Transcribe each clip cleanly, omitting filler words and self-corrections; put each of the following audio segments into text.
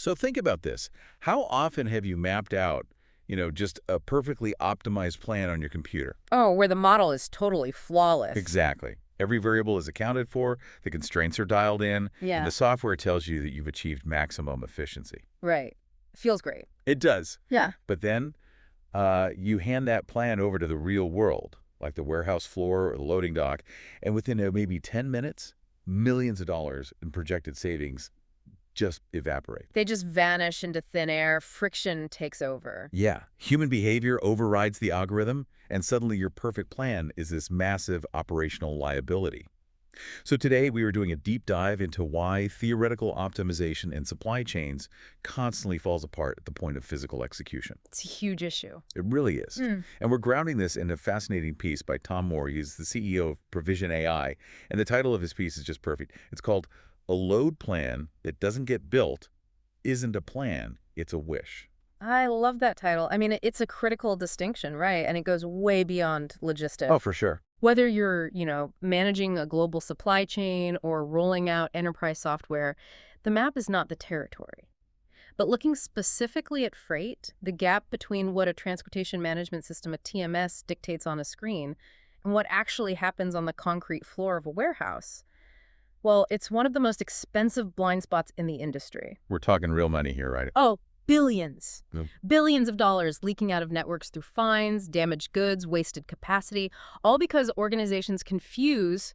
So think about this. How often have you mapped out, just a perfectly optimized plan on your computer? Oh, where the model is totally flawless. Exactly. Every variable is accounted for, the constraints are dialed in, and Yeah, the software tells you that you've achieved maximum efficiency. right. Feels great. It does. Yeah. But then you hand that plan over to the real world, like the warehouse floor or the loading dock, and within maybe 10 minutes, millions of dollars in projected savings just evaporate. They just vanish into thin air. Friction takes over. Yeah, human behavior overrides the algorithm, and suddenly your perfect plan is this massive operational liability. So today we were doing a deep dive into why theoretical optimization in supply chains constantly falls apart at the point of physical execution. It's a huge issue. It really is. Mm. And we're grounding this in a fascinating piece by Tom Moore. He's the CEO of ProvisionAI, and the title of his piece is just perfect. It's called "A Load Plan That Doesn't Get Built Isn't a Plan, It's a Wish." I love that title. I mean, it's a critical distinction, right? And it goes way beyond logistics. Oh, for sure. Whether you're, managing a global supply chain or rolling out enterprise software, the map is not the territory. But looking specifically at freight, the gap between what a transportation management system, a TMS, dictates on a screen and what actually happens on the concrete floor of a warehouse, well, it's one of the most expensive blind spots in the industry. We're talking real money here, right? Oh, billions. Yep. Billions of dollars leaking out of networks through fines, damaged goods, wasted capacity, all because organizations confuse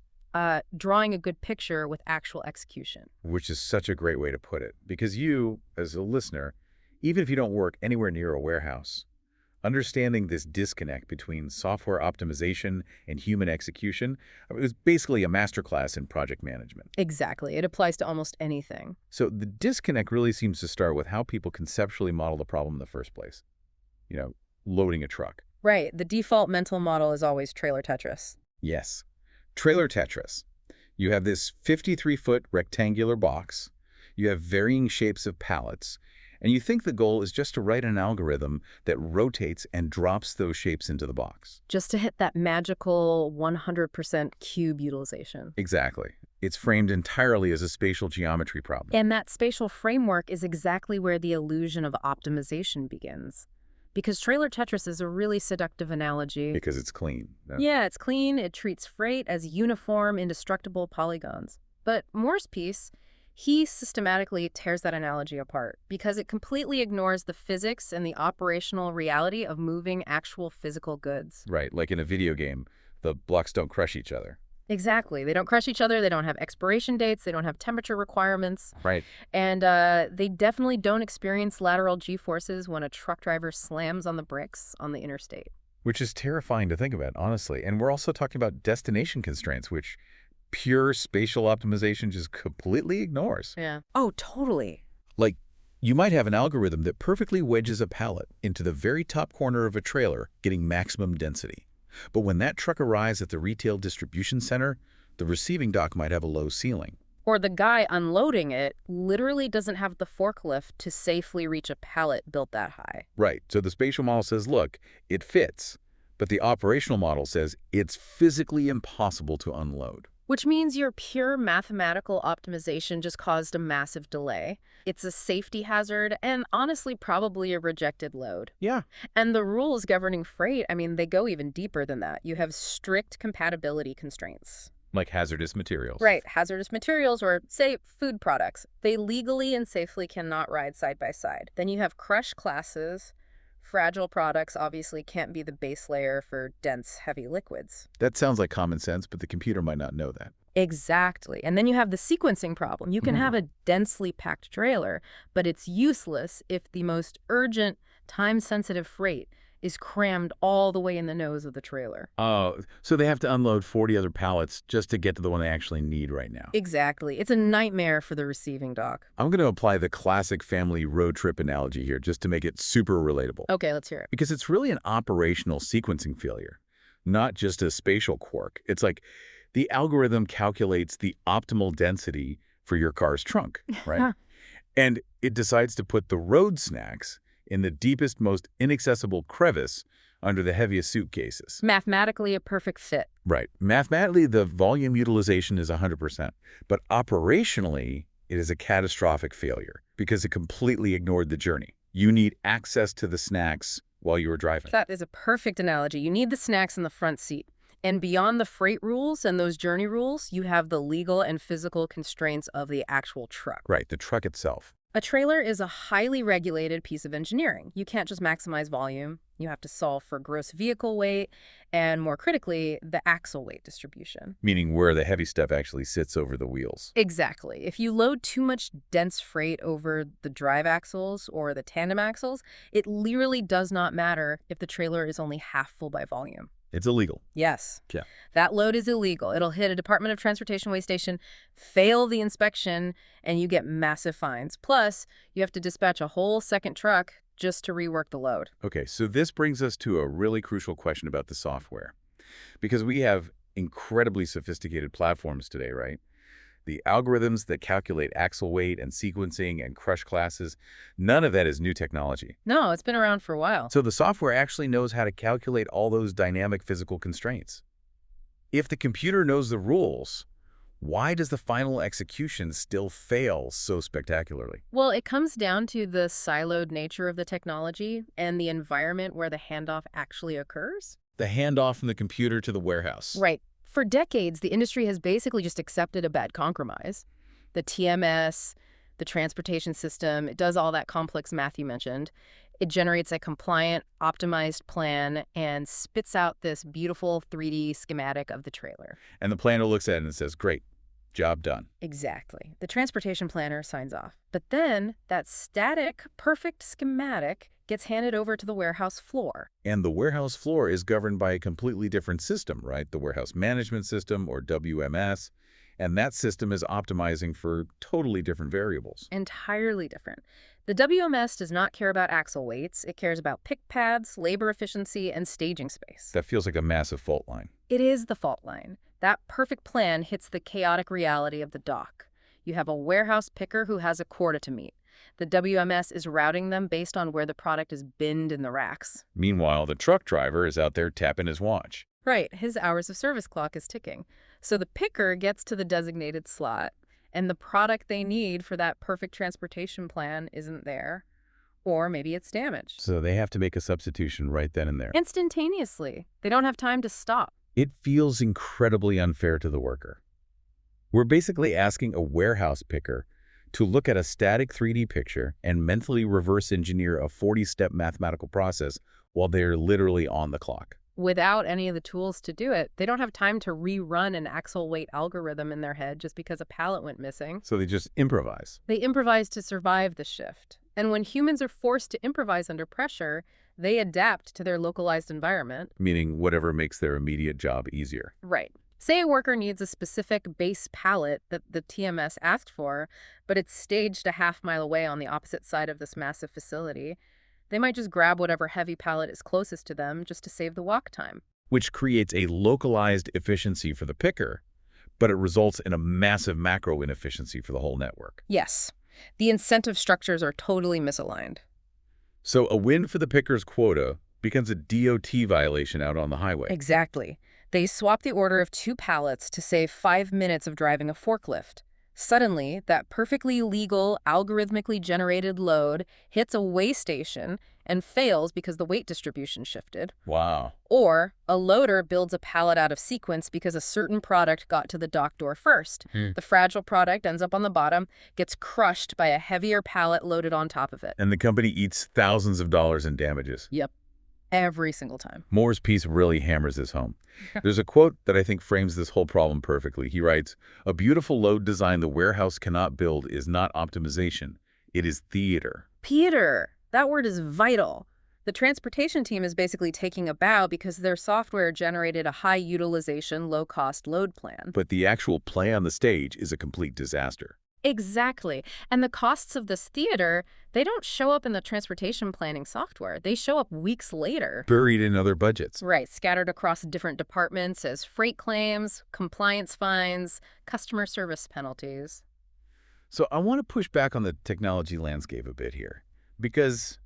drawing a good picture with actual execution. Which is such a great way to put it. Because you, as a listener, even if you don't work anywhere near a warehouse, understanding this disconnect between software optimization and human execution, it was basically a masterclass in project management. Exactly. It applies to almost anything. So the disconnect really seems to start with how people conceptually model the problem in the first place. Loading a truck. Right. The default mental model is always trailer Tetris. Yes. Trailer Tetris. You have this 53-foot rectangular box. You have varying shapes of pallets. And you think the goal is just to write an algorithm that rotates and drops those shapes into the box. Just to hit that magical 100% cube utilization. Exactly. It's framed entirely as a spatial geometry problem. And that spatial framework is exactly where the illusion of optimization begins. Because trailer Tetris is a really seductive analogy. Because it's clean. Yeah, it's clean. It treats freight as uniform, indestructible polygons. But Moore's piece, he systematically tears that analogy apart because it completely ignores the physics and the operational reality of moving actual physical goods. Right, like in a video game, the blocks don't crush each other. Exactly. They don't crush each other. They don't have expiration dates. They don't have temperature requirements. Right. And they definitely don't experience lateral G-forces when a truck driver slams on the brakes on the interstate. Which is terrifying to think about, honestly. And we're also talking about destination constraints, which pure spatial optimization just completely ignores. Yeah. Oh, totally. Like, you might have an algorithm that perfectly wedges a pallet into the very top corner of a trailer, getting maximum density. But when that truck arrives at the retail distribution center, the receiving dock might have a low ceiling. Or the guy unloading it literally doesn't have the forklift to safely reach a pallet built that high. Right. So the spatial model says, look, it fits. But the operational model says it's physically impossible to unload. Which means your pure mathematical optimization just caused a massive delay. It's a safety hazard and honestly probably a rejected load. Yeah. And the rules governing freight, they go even deeper than that. You have strict compatibility constraints. Like hazardous materials. Right. Hazardous materials or, say, food products. They legally and safely cannot ride side by side. Then you have crush classes. Fragile products obviously can't be the base layer for dense, heavy liquids. That sounds like common sense, but the computer might not know that. Exactly. And then you have the sequencing problem. You can have a densely packed trailer, but it's useless if the most urgent, time-sensitive freight is crammed all the way in the nose of the trailer. Oh, so they have to unload 40 other pallets just to get to the one they actually need right now. Exactly. It's a nightmare for the receiving dock. I'm going to apply the classic family road trip analogy here just to make it super relatable. Okay, let's hear it. Because it's really an operational sequencing failure, not just a spatial quirk. It's like the algorithm calculates the optimal density for your car's trunk, right? And it decides to put the road snacks in the deepest, most inaccessible crevice under the heaviest suitcases. Mathematically a perfect fit. Right. Mathematically, the volume utilization is 100%. But operationally, It is a catastrophic failure because it completely ignored the journey. You need access to the snacks while you were driving. That is a perfect analogy. You need the snacks in the front seat. And beyond the freight rules and those journey rules, you have the legal and physical constraints of the actual truck. Right, the truck itself. A trailer is a highly regulated piece of engineering. You can't just maximize volume. You have to solve for gross vehicle weight and, more critically, the axle weight distribution. Meaning where the heavy stuff actually sits over the wheels. Exactly. If you load too much dense freight over the drive axles or the tandem axles, it literally does not matter if the trailer is only half full by volume. It's illegal. Yes. Yeah. That load is illegal. It'll hit a Department of Transportation weigh station, fail the inspection, and you get massive fines. Plus, you have to dispatch a whole second truck just to rework the load. Okay, so this brings us to a really crucial question about the software. Because we have incredibly sophisticated platforms today, right? The algorithms that calculate axle weight and sequencing and crush classes, none of that is new technology. No, it's been around for a while. So the software actually knows how to calculate all those dynamic physical constraints. If the computer knows the rules, why does the final execution still fail so spectacularly? Well, it comes down to the siloed nature of the technology and the environment where the handoff actually occurs. The handoff from the computer to the warehouse. Right. For decades, the industry has basically just accepted a bad compromise. The TMS, the transportation system, it does all that complex math you mentioned. It generates a compliant, optimized plan and spits out this beautiful 3D schematic of the trailer. And the planner looks at it and says, great, job done. Exactly. The transportation planner signs off. But then that static, perfect schematic gets handed over to the warehouse floor. And the warehouse floor is governed by a completely different system, right? The warehouse management system, or WMS. And that system is optimizing for totally different variables. Entirely different. The WMS does not care about axle weights. It cares about pick pads, labor efficiency, and staging space. That feels like a massive fault line. It is the fault line. That perfect plan hits the chaotic reality of the dock. You have a warehouse picker who has a quota to meet. The WMS is routing them based on where the product is binned in the racks. Meanwhile, the truck driver is out there tapping his watch. Right, his hours of service clock is ticking. So the picker gets to the designated slot, and the product they need for that perfect transportation plan isn't there. Or maybe it's damaged. So they have to make a substitution right then and there. Instantaneously. They don't have time to stop. It feels incredibly unfair to the worker. We're basically asking a warehouse picker to look at a static 3D picture and mentally reverse engineer a 40-step mathematical process while they're literally on the clock. Without any of the tools to do it, they don't have time to rerun an axle weight algorithm in their head just because a pallet went missing. So they just improvise. They improvise to survive the shift. And when humans are forced to improvise under pressure, they adapt to their localized environment. Meaning whatever makes their immediate job easier. Right. Say a worker needs a specific base pallet that the TMS asked for, but it's staged a half-mile away on the opposite side of this massive facility. They might just grab whatever heavy pallet is closest to them just to save the walk time. Which creates a localized efficiency for the picker, but it results in a massive macro inefficiency for the whole network. Yes. The incentive structures are totally misaligned. So a win for the picker's quota becomes a DOT violation out on the highway. Exactly. They swap the order of 2 pallets to save 5 minutes of driving a forklift. Suddenly, that perfectly legal, algorithmically generated load hits a weigh station and fails because the weight distribution shifted. Wow. Or a loader builds a pallet out of sequence because a certain product got to the dock door first. The fragile product ends up on the bottom, gets crushed by a heavier pallet loaded on top of it. And the company eats thousands of dollars in damages. Yep. Every single time. Moore's piece really hammers this home. There's a quote that I think frames this whole problem perfectly. He writes, "A beautiful load design the warehouse cannot build is not optimization. It is theater." Peter, that word is vital. The transportation team is basically taking a bow because their software generated a high-utilization, low-cost load plan. But the actual play on the stage is a complete disaster. Exactly. And the costs of this theater, they don't show up in the transportation planning software. They show up weeks later. Buried in other budgets. Right, scattered across different departments as freight claims, compliance fines, customer service penalties. So I want to push back on the technology landscape a bit here, because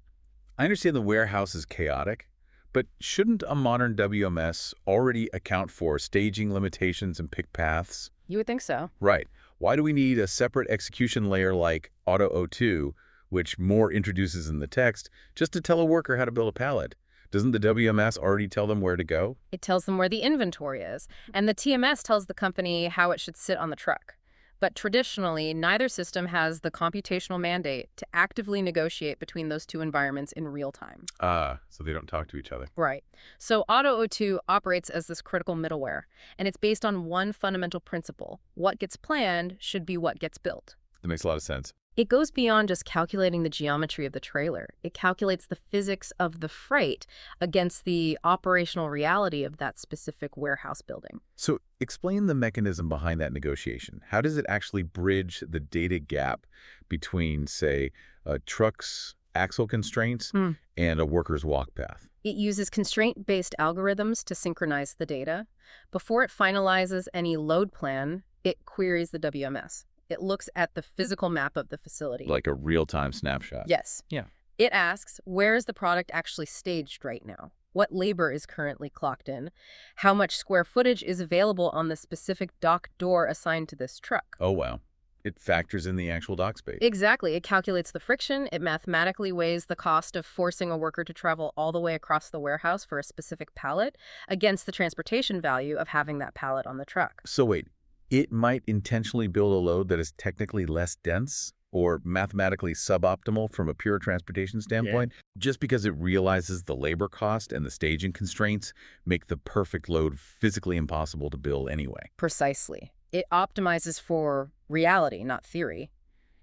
I understand the warehouse is chaotic, but shouldn't a modern WMS already account for staging limitations and pick paths? You would think so. Right. Why do we need a separate execution layer like AutoO2, which Moore introduces in the text, just to tell a worker how to build a pallet? Doesn't the WMS already tell them where to go? It tells them where the inventory is, and the TMS tells the company how it should sit on the truck. But traditionally, neither system has the computational mandate to actively negotiate between those two environments in real time. So they don't talk to each other. Right. So AutoO2 operates as this critical middleware, and it's based on one fundamental principle. What gets planned should be what gets built. That makes a lot of sense. It goes beyond just calculating the geometry of the trailer. It calculates the physics of the freight against the operational reality of that specific warehouse building. So explain the mechanism behind that negotiation. How does it actually bridge the data gap between, say, a truck's axle constraints and a worker's walk path? It uses constraint-based algorithms to synchronize the data. Before it finalizes any load plan, it queries the WMS. It looks at the physical map of the facility. Like a real-time snapshot. Yes. Yeah. It asks, where is the product actually staged right now? What labor is currently clocked in? How much square footage is available on the specific dock door assigned to this truck? Oh, wow. It factors in the actual dock space. Exactly. It calculates the friction. It mathematically weighs the cost of forcing a worker to travel all the way across the warehouse for a specific pallet against the transportation value of having that pallet on the truck. So wait, it might intentionally build a load that is technically less dense or mathematically suboptimal from a pure transportation standpoint, just because it realizes the labor cost and the staging constraints make the perfect load physically impossible to build anyway. Precisely. It optimizes for reality, not theory.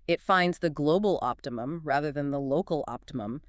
It finds the global optimum rather than the local optimum.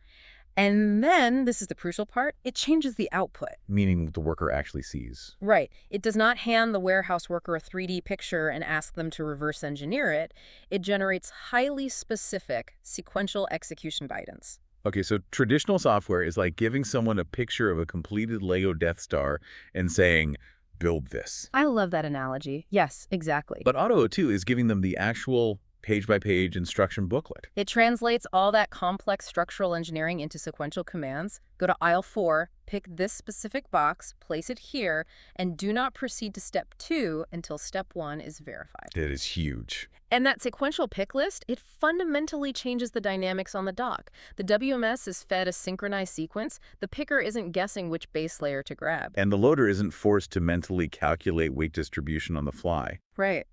And then, this is the crucial part, it changes the output. Meaning the worker actually sees. Right. It does not hand the warehouse worker a 3D picture and ask them to reverse engineer it. It generates highly specific sequential execution guidance. Okay, so traditional software is like giving someone a picture of a completed Lego Death Star and saying, build this. I love that analogy. Yes, exactly. But AutoO2 is giving them the actual page-by-page instruction booklet. It translates all that complex structural engineering into sequential commands. Go to aisle 4, pick this specific box, place it here, and do not proceed to step 2 until step 1 is verified. That is huge. And that sequential pick list, it fundamentally changes the dynamics on the dock. The WMS is fed a synchronized sequence. The picker isn't guessing which base layer to grab. And the loader isn't forced to mentally calculate weight distribution on the fly. Right.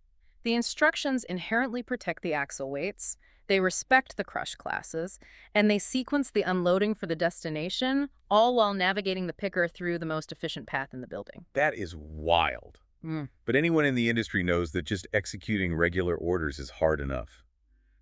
The instructions inherently protect the axle weights, they respect the crush classes, and they sequence the unloading for the destination, all while navigating the picker through the most efficient path in the building. That is wild. But anyone in the industry knows that just executing regular orders is hard enough.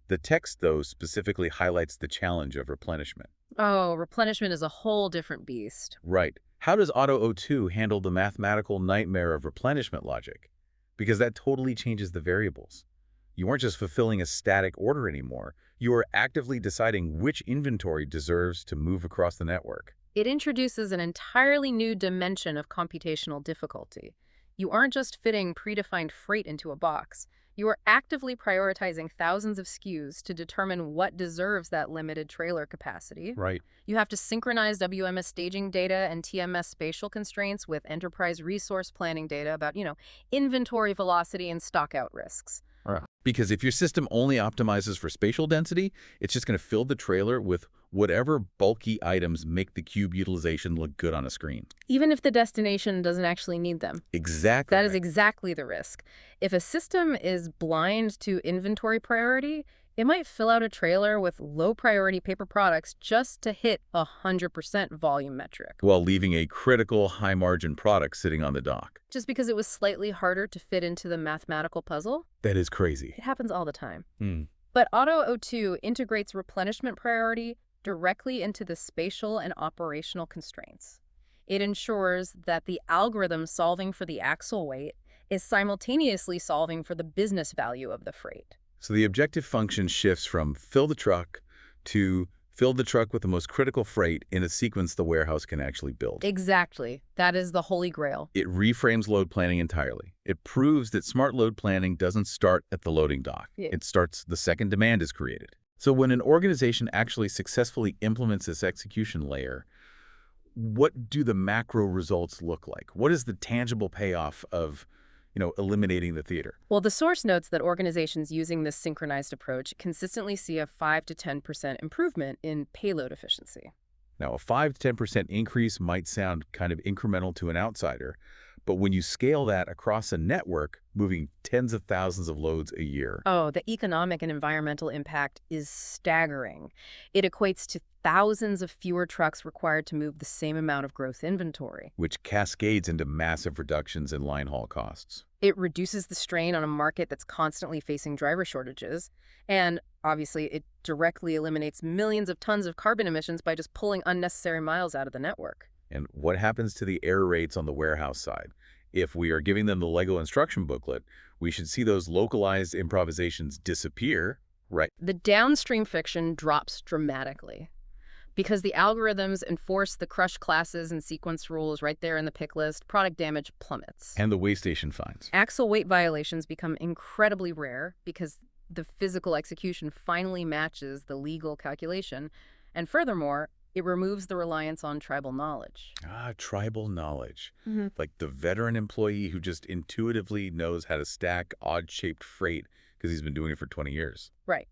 The text, though, specifically highlights the challenge of replenishment. Oh, replenishment is a whole different beast. Right. How does AutoO2 handle the mathematical nightmare of replenishment logic? Because that totally changes the variables. You aren't just fulfilling a static order anymore. You are actively deciding which inventory deserves to move across the network. It introduces an entirely new dimension of computational difficulty. You aren't just fitting predefined freight into a box. You are actively prioritizing thousands of SKUs to determine what deserves that limited trailer capacity. Right. You have to synchronize WMS staging data and TMS spatial constraints with enterprise resource planning data about, inventory velocity and stockout risks. Because if your system only optimizes for spatial density, it's just going to fill the trailer with whatever bulky items make the cube utilization look good on a screen. Even if the destination doesn't actually need them. Exactly. That is exactly the risk. If a system is blind to inventory priority, it might fill out a trailer with low-priority paper products just to hit a 100% volume metric. While leaving a critical high-margin product sitting on the dock. Just because it was slightly harder to fit into the mathematical puzzle? That is crazy. It happens all the time. But AutoO2 integrates replenishment priority directly into the spatial and operational constraints. It ensures that the algorithm solving for the axle weight is simultaneously solving for the business value of the freight. So the objective function shifts from fill the truck to fill the truck with the most critical freight in a sequence the warehouse can actually build. Exactly. That is the holy grail. It reframes load planning entirely. It proves that smart load planning doesn't start at the loading dock. It starts the second demand is created. So when an organization actually successfully implements this execution layer, what do the macro results look like? What is the tangible payoff of eliminating the theater. Well, the source notes that organizations using this synchronized approach consistently see a 5 to 10% improvement in payload efficiency. Now, a 5 to 10% increase might sound kind of incremental to an outsider, but when you scale that across a network, moving tens of thousands of loads a year, Oh, the economic and environmental impact is staggering. It equates to thousands of fewer trucks required to move the same amount of growth inventory. which cascades into massive reductions in line haul costs. It reduces the strain on a market that's constantly facing driver shortages. And obviously, it directly eliminates millions of tons of carbon emissions by just pulling unnecessary miles out of the network. And what happens to the error rates on the warehouse side? If we are giving them the Lego instruction booklet, we should see those localized improvisations disappear, right? The downstream friction drops dramatically because the algorithms enforce the crush classes and sequence rules right there in the pick list. Product damage plummets. And the way station fines. Axle weight violations become incredibly rare because the physical execution finally matches the legal calculation. And furthermore, it removes the reliance on tribal knowledge. Tribal knowledge. Mm-hmm. Like the veteran employee who just intuitively knows how to stack odd-shaped freight because he's been doing it for 20 years. Right.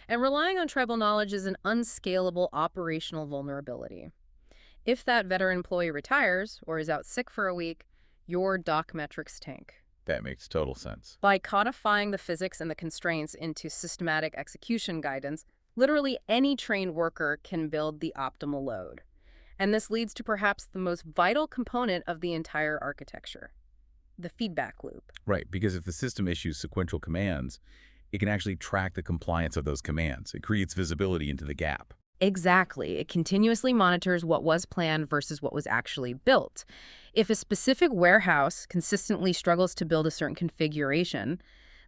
And relying on tribal knowledge is an unscalable operational vulnerability. If that veteran employee retires or is out sick for a week, your dock metrics tank. That makes total sense. By codifying the physics and the constraints into systematic execution guidance, literally any trained worker can build the optimal load. And this leads to perhaps the most vital component of the entire architecture, the feedback loop. Right, because if the system issues sequential commands, it can actually track the compliance of those commands. It creates visibility into the gap. Exactly. It continuously monitors what was planned versus what was actually built. If a specific warehouse consistently struggles to build a certain configuration,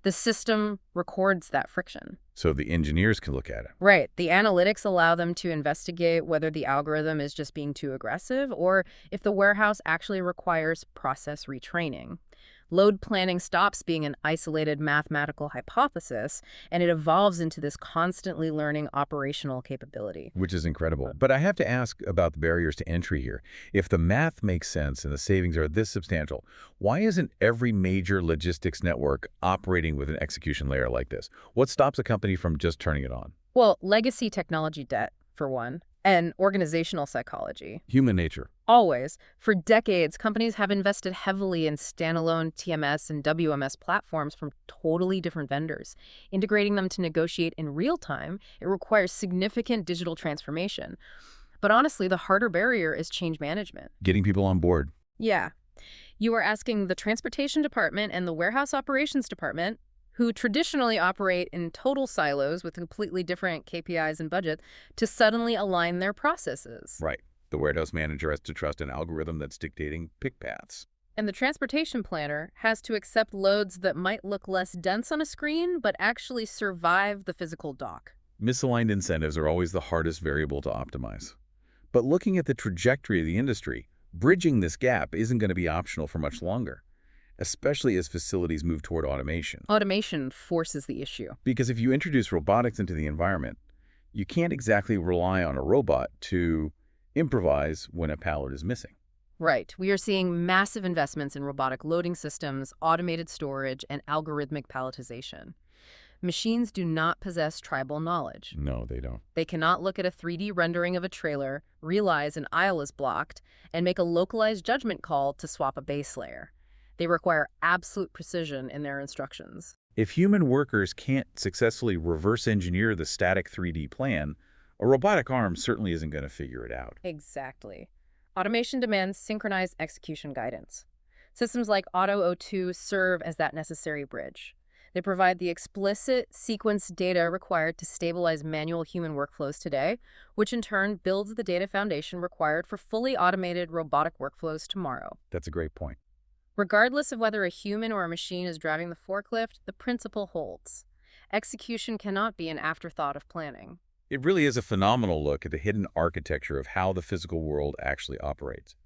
the system records that friction. So the engineers can look at it. Right. The analytics allow them to investigate whether the algorithm is just being too aggressive or if the warehouse actually requires process retraining. Load planning stops being an isolated mathematical hypothesis, and it evolves into this constantly learning operational capability. Which is incredible. But I have to ask about the barriers to entry here. If the math makes sense and the savings are this substantial, why isn't every major logistics network operating with an execution layer like this? What stops a company from just turning it on? Well, legacy technology debt, for one, and organizational psychology. Human nature. Always. For decades, companies have invested heavily in standalone TMS and WMS platforms from totally different vendors. Integrating them to negotiate in real time, it requires significant digital transformation. But honestly, the harder barrier is change management. Getting people on board. Yeah. You are asking the transportation department and the warehouse operations department, who traditionally operate in total silos with completely different KPIs and budget, to suddenly align their processes. Right. The warehouse manager has to trust an algorithm that's dictating pick paths. And the transportation planner has to accept loads that might look less dense on a screen, but actually survive the physical dock. Misaligned incentives are always the hardest variable to optimize. But looking at the trajectory of the industry, bridging this gap isn't going to be optional for much longer, especially as facilities move toward automation. Automation forces the issue. Because if you introduce robotics into the environment, you can't exactly rely on a robot to improvise when a pallet is missing. Right. We are seeing massive investments in robotic loading systems, automated storage, and algorithmic palletization. Machines do not possess tribal knowledge. No, they don't. They cannot look at a 3D rendering of a trailer, realize an aisle is blocked, and make a localized judgment call to swap a base layer. They require absolute precision in their instructions. If human workers can't successfully reverse engineer the static 3D plan, a robotic arm certainly isn't going to figure it out. Exactly. Automation demands synchronized execution guidance. Systems like AutoO2 serve as that necessary bridge. They provide the explicit sequence data required to stabilize manual human workflows today, which in turn builds the data foundation required for fully automated robotic workflows tomorrow. That's a great point. Regardless of whether a human or a machine is driving the forklift, the principle holds. Execution cannot be an afterthought of planning. It really is a phenomenal look at the hidden architecture of how the physical world actually operates.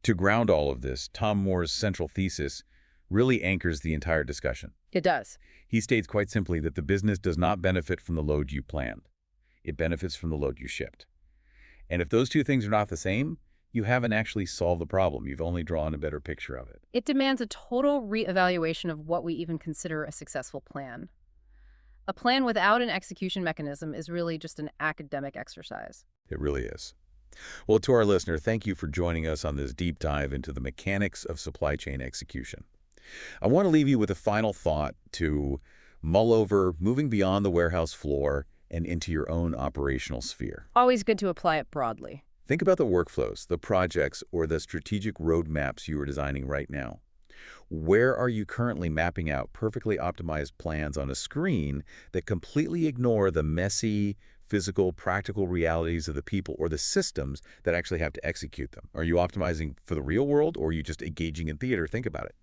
To ground all of this, Tom Moore's central thesis really anchors the entire discussion. It does. He states quite simply that the business does not benefit from the load you planned. It benefits from the load you shipped. And if those two things are not the same, you haven't actually solved the problem. You've only drawn a better picture of it. It demands a total reevaluation of what we even consider a successful plan. A plan without an execution mechanism is really just an academic exercise. It really is. Well, to our listener, thank you for joining us on this deep dive into the mechanics of supply chain execution. I want to leave you with a final thought to mull over, moving beyond the warehouse floor and into your own operational sphere. Always good to apply it broadly. Think about the workflows, the projects, or the strategic roadmaps you are designing right now. Where are you currently mapping out perfectly optimized plans on a screen that completely ignore the messy, physical, practical realities of the people or the systems that actually have to execute them? Are you optimizing for the real world, or are you just engaging in theater? Think about it.